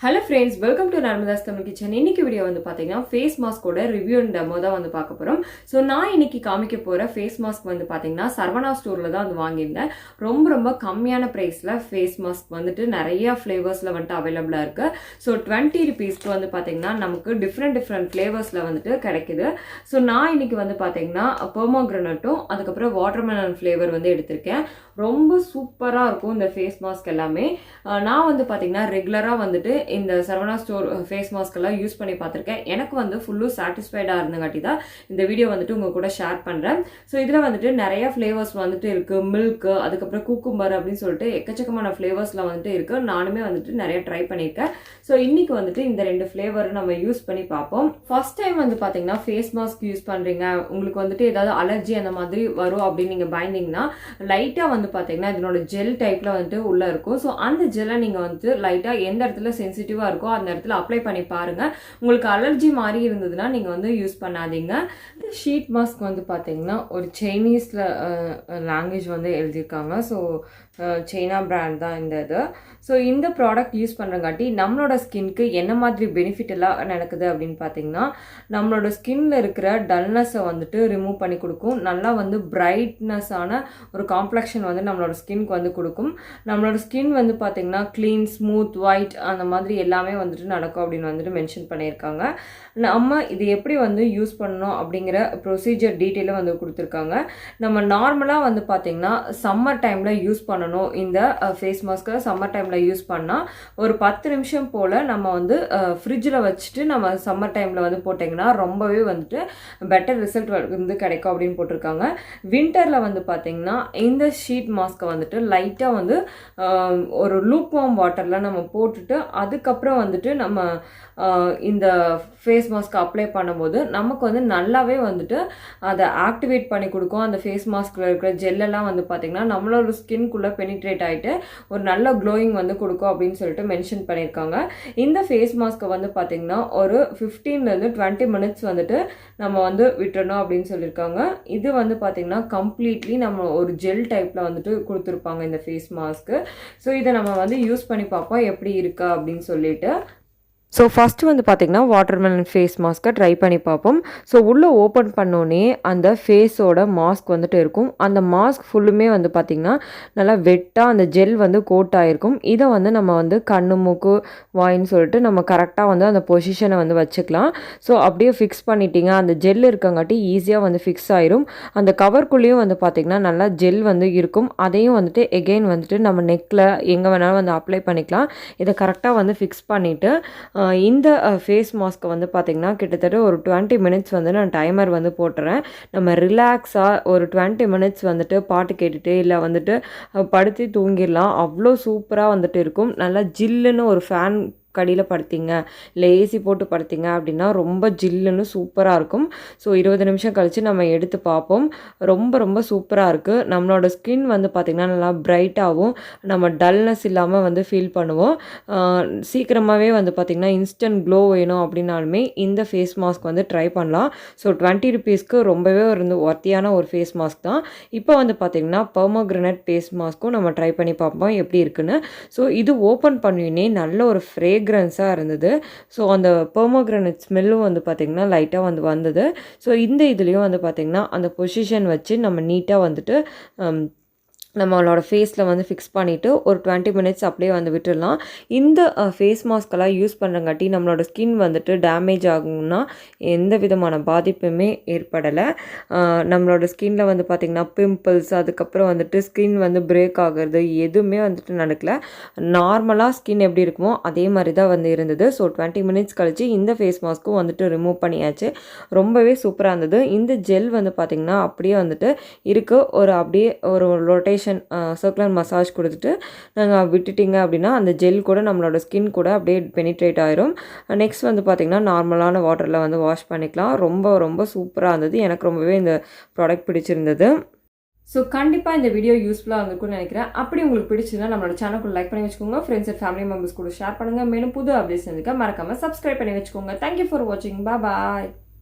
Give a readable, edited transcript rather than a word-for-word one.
Hello friends, welcome to Narmada's Tamil Kitchen. இன்னைக்கு video வந்து பாத்தீங்கன்னா ஃபேஸ் மாஸ்கோட ரிவ்யூ அண்ட் டெமோ தான் வந்து பார்க்க போறோம். சோ நான் இன்னைக்கு காமிக்க போற ஃபேஸ் மாஸ்க் வந்து பாத்தீங்கன்னா சரவணா ஸ்டோர்ல தான் வந்து வாங்கியிருந்தேன். ரொம்ப கம்மியான பிரைஸ்ல ஃபேஸ் மாஸ்க் வந்துட்டு நிறைய ஃப்ளேவர்ஸ்ல வந்து அவைலபிளா இருக்கு. சோ 20 ரூபீஸ்க்கு வந்து பாத்தீங்கன்னா நமக்கு டிஃப்ரெண்ட் ஃப்ளேவர்ஸ்ல வந்துட்டு கிடைக்குது. சோ நான் இன்னைக்கு வந்து பாத்தீங்கன்னா பொமோகிரானட்டும் அதுக்கப்புறம் வாட்டர்மெலன் ஃப்ளேவர் வந்து எடுத்திருக்கேன். ரொம்ப சூப்பரா இருக்கும் இந்த ஃபேஸ் மாஸ்க் எல்லாமே. நான் வந்து பாத்தீங்கன்னா ரெகுலரா வந்துட்டு இந்த சரவணா ஸ்டோர் ஃபேஸ் மாஸ்க் எல்லாம் யூஸ் பண்ணி பார்த்துருக்கேன். எனக்கு வந்து ஃபுல்லும் சாட்டிஸ்ஃபைடாக இருந்தங்காட்டி தான் இந்த வீடியோ வந்துட்டு உங்க கூட ஷேர் பண்ணுறேன். ஸோ இதில் வந்துட்டு நிறைய ஃப்ளேவர்ஸ் வந்துட்டு இருக்கு. மில்க் அதுக்கப்புறம் கூக்கும்பர் அப்படின்னு சொல்லிட்டு எக்கச்சக்கமான ஃப்ளேவர்ஸ்லாம் வந்துட்டு இருக்கு. நானுமே வந்துட்டு நிறைய ட்ரை பண்ணியிருக்கேன். ஸோ இன்னைக்கு வந்துட்டு இந்த 2 ஃப்ளேவர் நம்ம யூஸ் பண்ணி பார்ப்போம். ஃபர்ஸ்ட் டைம் வந்து பார்த்தீங்கன்னா ஃபேஸ் மாஸ்க் யூஸ் பண்ணுறீங்க, உங்களுக்கு வந்துட்டு ஏதாவது அலர்ஜி அந்த மாதிரி வரும் அப்படின்னு நீங்கள் பயந்தீங்கன்னா லைட்டாக வந்து பார்த்தீங்கன்னா இதனோட ஜெல் டைப்ல வந்துட்டு உள்ள இருக்கும். ஸோ அந்த ஜெல்லை நீங்கள் வந்துட்டு லைட்டாக எந்த இடத்துல சென்சிட்டிவா இருக்கோ அந்த இடத்துல அப்ளை பண்ணி பாருங்க. உங்களுக்கு அலர்ஜி மாதிரி இருந்ததுன்னா நீங்க வந்து யூஸ் பண்ணாதீங்க. இந்த ஷீட் மாஸ்க் வந்து பாத்தீங்கன்னா ஒரு சைனீஸ்ல லாங்குவேஜ் வந்து எழுதியிருக்காங்க. ஸோ சைனா பிராண்ட் தான் இந்த இது. ஸோ இந்த ப்ராடக்ட் யூஸ் பண்ணுறங்காட்டி நம்மளோட ஸ்கின்க்கு என்ன மாதிரி பெனிஃபிட் எல்லாம் நடக்குது அப்படின்னு பார்த்தீங்கன்னா நம்மளோட ஸ்கின்ல இருக்கிற டல்னஸை வந்துட்டு ரிமூவ் பண்ணி கொடுக்கும். நல்லா வந்து பிரைட்னஸ் ஆன ஒரு காம்ப்ளெக்ஷன் வந்து நம்மளோட ஸ்கின்க்கு வந்து கொடுக்கும். நம்மளோட ஸ்கின் வந்து பார்த்தீங்கன்னா க்ளீன், ஸ்மூத், ஒயிட் அந்த மாதிரி எல்லாமே வந்துட்டு நடக்கும் அப்படின்னு வந்துட்டு மென்ஷன் பண்ணியிருக்காங்க. நம்ம இது எப்படி வந்து யூஸ் பண்ணணும் அப்படிங்கிற ப்ரொசீஜர் டீட்டெயிலும் வந்து கொடுத்துருக்காங்க. நம்ம நார்மலாக வந்து பார்த்தீங்கன்னா சம்மர் டைமில் யூஸ் பண்ணணும். இந்த ஃபேஸ் மாஸ்க்கை சம்மர் டைமில் யூஸ் பண்ணால் ஒரு 10 நிமிஷம் போல் நம்ம வந்து ஃப்ரிட்ஜில் வச்சுட்டு நம்ம சம்மர் டைமில் வந்து போட்டிங்கன்னா ரொம்பவே வந்துட்டு பெட்டர் ரிசல்ட் வந்து கிடைக்கும் அப்படின்னு போட்டிருக்காங்க. வின்டரில் வந்து பார்த்தீங்கன்னா இந்த ஷீட் மாஸ்க்கை வந்துட்டு லைட்டாக வந்து ஒரு லூக் வார்ம் வாட்டரில் நம்ம போட்டுட்டு அதுக்கப்புறம் வந்துட்டு நம்ம இந்த ஃபேஸ் மாஸ்க் அப்ளை பண்ணும்போது நமக்கு வந்து நல்லாவே வந்துட்டு அதை ஆக்டிவேட் பண்ணி கொடுக்கும். அந்த ஃபேஸ் மாஸ்கில் இருக்கிற ஜெல்லெல்லாம் வந்து பார்த்திங்கன்னா நம்மளோட ஸ்கின்குள்ளே பெனிட்ரேட் ஆகிட்டு ஒரு நல்ல க்ளோயிங் வந்து கொடுக்கும் அப்படின்னு சொல்லிட்டு மென்ஷன் பண்ணியிருக்காங்க. இந்த ஃபேஸ் மாஸ்க்கை வந்து பார்த்திங்கன்னா ஒரு 15 to 20 minutes வந்துட்டு நம்ம வந்து விட்டுறணும் அப்படின்னு சொல்லியிருக்காங்க. இது வந்து பார்த்திங்கன்னா கம்ப்ளீட்லி நம்ம ஒரு ஜெல் டைப்பில் வந்துட்டு கொடுத்துருப்பாங்க இந்த ஃபேஸ் மாஸ்க்கு. ஸோ இதை நம்ம வந்து யூஸ் பண்ணி பார்ப்போம் எப்படி இருக்கா அப்படின்னு சொல்லிட்டு. ஸோ ஃபஸ்ட்டு வந்து பார்த்திங்கன்னா வாட்டர்மெலன் ஃபேஸ் மாஸ்க்கை ட்ரை பண்ணி பார்ப்போம். ஸோ உள்ளே ஓப்பன் பண்ணோன்னே அந்த ஃபேஸோட மாஸ்க் வந்துட்டு இருக்கும். அந்த மாஸ்க் ஃபுல்லுமே வந்து பார்த்திங்கன்னா நல்லா வெட்டாக அந்த ஜெல் வந்து கோட் ஆகிருக்கும். இதை வந்து நம்ம வந்து கண்ணு, மூக்கு, வாயின்னு சொல்லிட்டு நம்ம கரெக்டாக வந்து அந்த பொசிஷனை வந்து வச்சுக்கலாம். ஸோ அப்படியே ஃபிக்ஸ் பண்ணிட்டீங்க, அந்த ஜெல் இருக்கங்காட்டி ஈஸியாக வந்து ஃபிக்ஸ் ஆயிரும். அந்த கவர்க்குள்ளேயும் வந்து பார்த்திங்கன்னா நல்லா ஜெல் வந்து இருக்கும். அதையும் வந்துட்டு எகெயின் வந்துட்டு நம்ம நெக்கில் எங்கே வேணாலும் வந்து அப்ளை பண்ணிக்கலாம். இதை கரெக்டாக வந்து ஃபிக்ஸ் பண்ணிவிட்டு இந்த ஃபேஸ் மாஸ்க்கை வந்து பார்த்திங்கன்னா கிட்டத்தட்ட ஒரு 20 minutes வந்து நான் டைமர் வந்து போட்டுறேன். நம்ம ரிலாக்ஸாக ஒரு 20 minutes வந்துட்டு பாட்டு கேட்டுட்டு இல்லை வந்துட்டு படுத்து தூங்கிடலாம். அவ்வளோ சூப்பராக வந்துட்டு இருக்கும். நல்லா ஜில்லுன்னு ஒரு ஃபேன் கடியில் படுத்திங்க இல்லை ஏசி போட்டு படுத்திங்க அப்படின்னா ரொம்ப ஜில்லுன்னு சூப்பராக இருக்கும். ஸோ 20 நிமிஷம் கழித்து நம்ம எடுத்து பார்ப்போம். ரொம்ப சூப்பராக இருக்குது. நம்மளோட ஸ்கின் வந்து பார்த்திங்கன்னா நல்லா பிரைட்டாகவும் நம்ம டல்னஸ் இல்லாமல் வந்து ஃபீல் பண்ணுவோம். சீக்கிரமாகவே வந்து பார்த்திங்கன்னா இன்ஸ்டன்ட் க்ளோ வேணும் அப்படின்னாலுமே இந்த ஃபேஸ் மாஸ்க் வந்து ட்ரை பண்ணலாம். ஸோ 20 ரூபீஸ்க்கு ரொம்பவே ஒர்த்தியான ஒரு ஃபேஸ் மாஸ்க் தான். இப்போ வந்து பார்த்திங்கன்னா பொமோகிரானட் ஃபேஸ் மாஸ்க்கும் நம்ம ட்ரை பண்ணி பார்ப்போம் எப்படி இருக்குன்னு. ஸோ இது ஓப்பன் பண்ணினே நல்ல ஒரு ஃப்ரேக்ரன்ஸாக இருந்தது. ஸோ அந்த பொமோகிரானட் ஸ்மெல்லும் வந்து பார்த்திங்கன்னா லைட்டாக வந்து வந்தது. ஸோ இந்த இதுலேயும் வந்து பார்த்திங்கன்னா அந்த பொசிஷன் வச்சு நம்ம நீட்டாக வந்துட்டு நம்மளோட ஃபேஸில் வந்து ஃபிக்ஸ் பண்ணிவிட்டு ஒரு 20 minutes அப்படியே வந்து விட்டுடலாம். இந்த ஃபேஸ் மாஸ்கெல்லாம் யூஸ் பண்ணுறங்காட்டி நம்மளோட ஸ்கின் வந்துட்டு டேமேஜ் ஆகும்னா எந்த விதமான பாதிப்புமே ஏற்படலை. நம்மளோட ஸ்கின்ல வந்து பார்த்திங்கன்னா பிம்பிள்ஸ் அதுக்கப்புறம் வந்துட்டு ஸ்கின் வந்து பிரேக் ஆகிறது எதுவுமே வந்துட்டு நடக்கலை. நார்மலாக ஸ்கின் எப்படி இருக்குமோ அதே மாதிரி தான் வந்து இருந்தது. ஸோ 20 minutes கழித்து இந்த ஃபேஸ் மாஸ்க்கும் வந்துட்டு ரிமூவ் பண்ணியாச்சு. ரொம்பவே சூப்பராக இருந்தது. இந்த ஜெல் வந்து பார்த்திங்கன்னா அப்படியே வந்துட்டு இருக்குது. அப்படியே ஒரு ரொட்டேஷன் சர்க்குலர் மசாஜ் கொடுத்துட்டு நாங்கள் விட்டுட்டிங்க அப்படின்னா அந்த ஜெல் கூட நம்மளோட ஸ்கின் கூட அப்படியே பெனிட்ரேட் ஆயிரும். நெக்ஸ்ட் வந்து பார்த்திங்கன்னா நார்மலான வாட்டரில் வந்து வாஷ் பண்ணிக்கலாம். ரொம்ப சூப்பராக இருந்தது. எனக்கு ரொம்பவே இந்த ப்ராடக்ட் பிடிச்சிருந்தது. ஸோ கண்டிப்பாக இந்த வீடியோ யூஸ்ஃபுல்லாக இருந்திருக்கும்னு நினைக்கிறேன். அப்படி உங்களுக்கு பிடிச்சிருந்தா நம்மளோட சேனலுக்கு லைக் பண்ணி வச்சுக்கோங்க. ஃப்ரெண்ட்ஸ் அண்ட் ஃபேமிலி மெம்பர்ஸ் கூட ஷேர் பண்ணுங்கள். மேலும் புது அப்டேட்ஸ் இருந்துக்க மறக்காமல் சப்ஸ்கிரைப் பண்ணி வச்சுக்கோங்க. தேங்க்யூ ஃபார் வாட்சிங். பாய்.